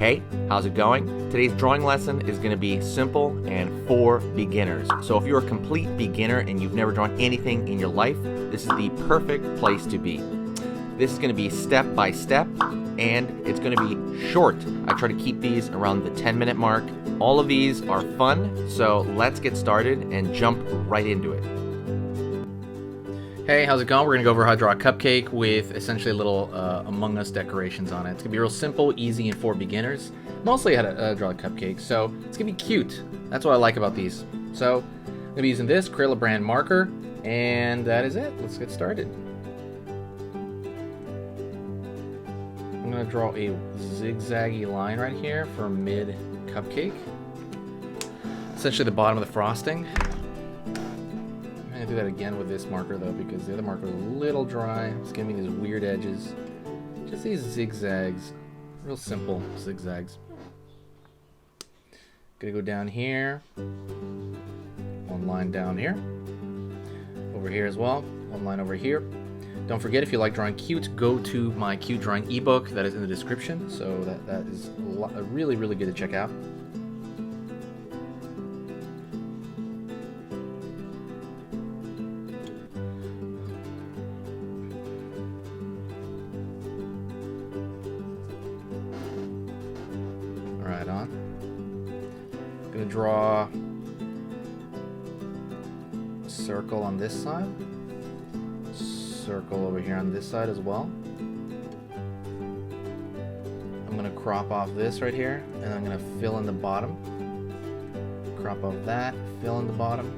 Hey, how's it going? Today's drawing lesson is going to be simple and for beginners. So if you're a complete beginner and you've never drawn anything in your life, this is the perfect place to be. This is going to be step by step and it's going to be short. I try to keep these around the 10-minute mark. All of these are fun, so let's get started and jump right into it. Hey, how's it going? We're going to go over how to draw a cupcake with essentially a little Among Us decorations on it. It's going to be real simple, easy, and for beginners. Mostly how to draw a cupcake, so it's going to be cute. That's what I like about these. So I'm going to be using this Crayola brand marker, and that is it. Let's get started. I'm going to draw a zigzaggy line right here for mid cupcake. Essentially the bottom of the frosting. I'm going to do that again with this marker though, because the other marker is a little dry. It's giving me these weird edges. Just these zigzags. Real simple zigzags. Gonna go down here. One line down here. Over here as well. One line over here. Don't forget, if you like drawing cute, go to my cute drawing ebook that is in the description. So that is really good to check out. Right on. I'm gonna draw a circle on this side. Circle over here on this side as well. I'm gonna crop off this right here, and I'm gonna fill in the bottom. Crop off that, fill in the bottom.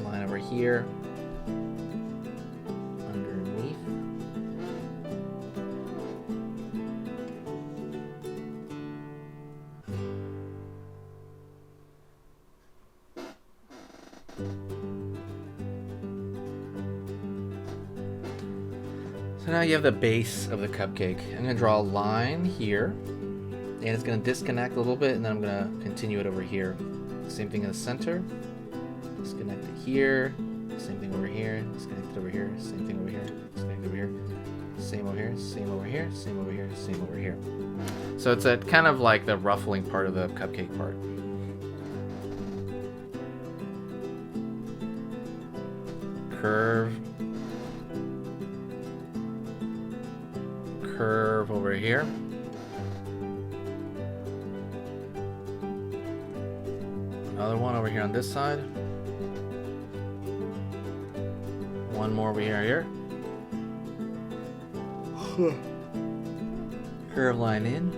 Line over here. Underneath. So now you have the base of the cupcake. I'm going to draw a line here, and it's going to disconnect a little bit, and then I'm going to continue it over here. Same thing in the center. Disconnect it here. Same thing over here. Disconnect it over here. Same thing over here. Disconnect it over here. Same over here. Same over here. Same over here. Same over here. So it's a kind of like the ruffling part of the cupcake part. Curve over here. Another one over here on this side. One more over here. Curve line in.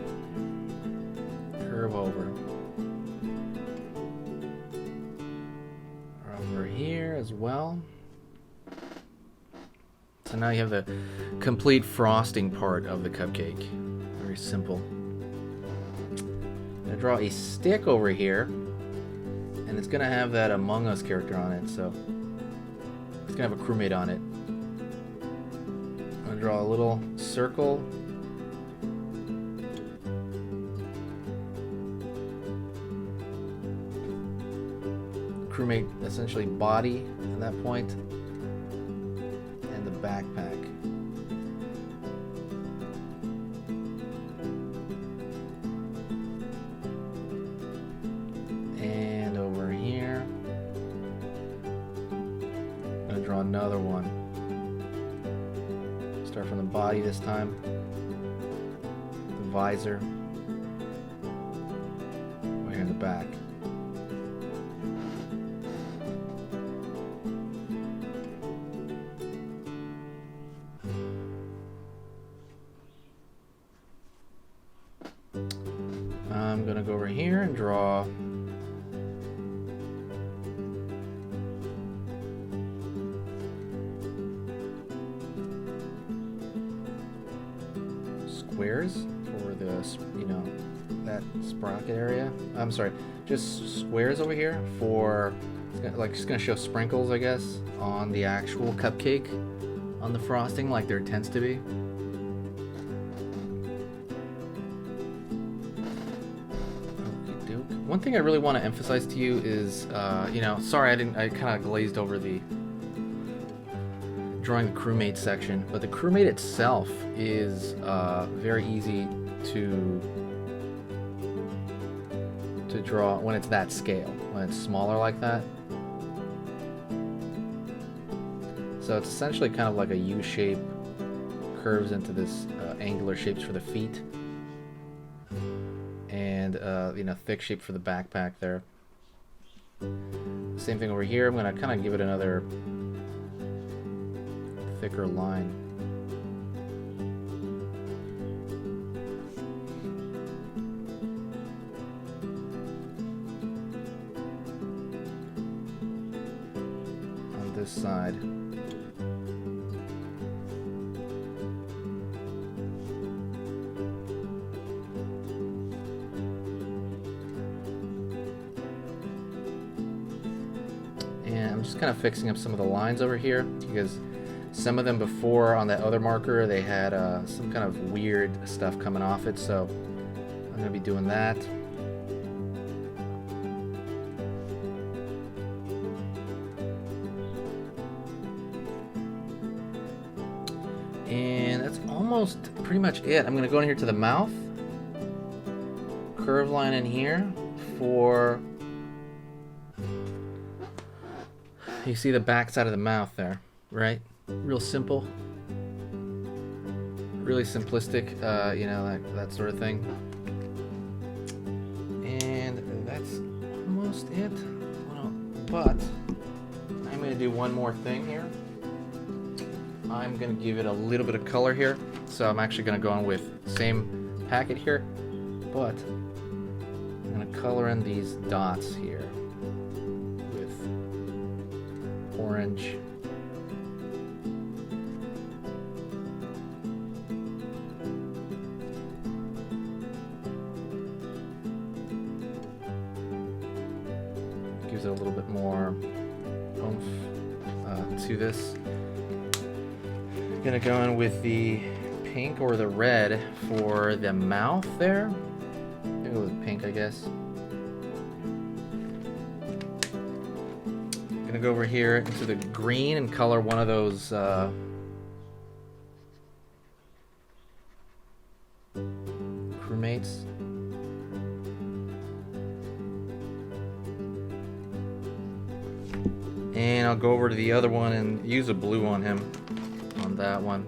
Curve over. Over here as well. So now you have the complete frosting part of the cupcake. Very simple. I'm going to draw a stick over here, and it's going to have that Among Us character on it, so it's going to have a Crewmate on it. I'm going to draw a little circle. Crewmate essentially body at that point. Backpack. And over here, I'm going to draw another one. Start from the body this time. The visor. Over here in the back. I'm gonna go over here and draw squares for the, that sprocket area. I'm sorry, just squares over here for, just gonna show sprinkles, I guess, on the actual cupcake, on the frosting, like there tends to be. One thing I really want to emphasize to you is, sorry I kind of glazed over the drawing the Crewmate section, but the Crewmate itself is very easy to draw when it's that scale, when it's smaller like that. So it's essentially kind of like a U shape, curves into this angular shapes for the feet, and you know, thick shape for the backpack there. Same thing over here. I'm gonna kind of give it another thicker line. On this side. And I'm just kind of fixing up some of the lines over here because some of them before on that other marker they had some kind of weird stuff coming off it, so I'm going to be doing that. And that's almost pretty much it. I'm going to go in here to the mouth, curve line in here for, you see the back side of the mouth there, right? Real simple, really simplistic, you know, that sort of thing. And that's almost it. But I'm going to do one more thing here. I'm going to give it a little bit of color here. So I'm actually going to go on with the same packet here, but I'm going to color in these dots here with orange. Gives it a little bit more oomph to this. I'm gonna go in with the pink or the red for the mouth there. I'm gonna go with pink, I guess. I'm gonna go over here into the green and color one of those crewmates. And I'll go over to the other one and use a blue on him, on that one.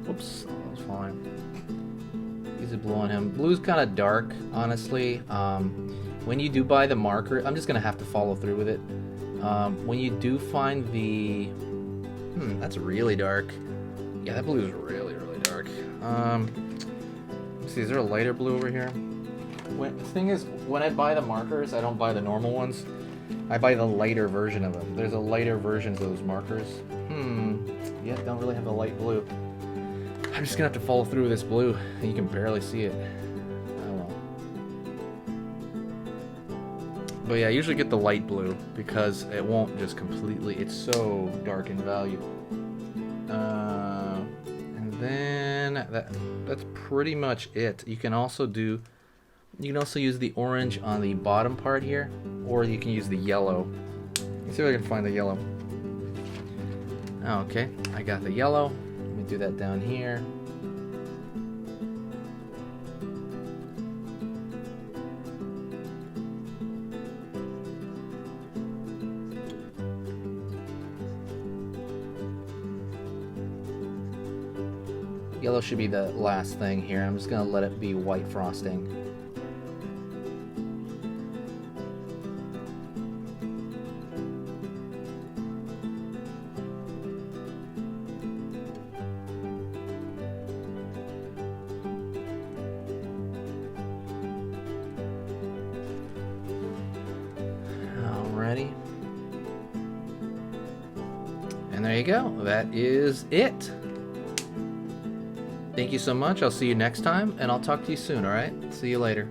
Whoops, that was fine. Use a blue on him. Blue's kind of dark, honestly. When you do buy the marker, I'm just going to have to follow through with it. When you do find the... that's really dark. Yeah, that blue is really, really dark. Let's see, is there a lighter blue over here? The thing is, when I buy the markers, I don't buy the normal ones. I buy the lighter version of them. There's a lighter version of those markers. Yeah, don't really have the light blue. I'm just gonna have to follow through with this blue. You can barely see it. Oh well. But yeah, I usually get the light blue because it won't just completely, it's so dark in value. And then that's pretty much it. You can also use the orange on the bottom part here, or you can use the yellow. Let's see if I can find the yellow. Okay, I got the yellow. Let me do that down here. Yellow should be the last thing here. I'm just gonna let it be white frosting. Alrighty. And there you go. That is it. Thank you so much. I'll see you next time, and I'll talk to you soon, alright? See you later.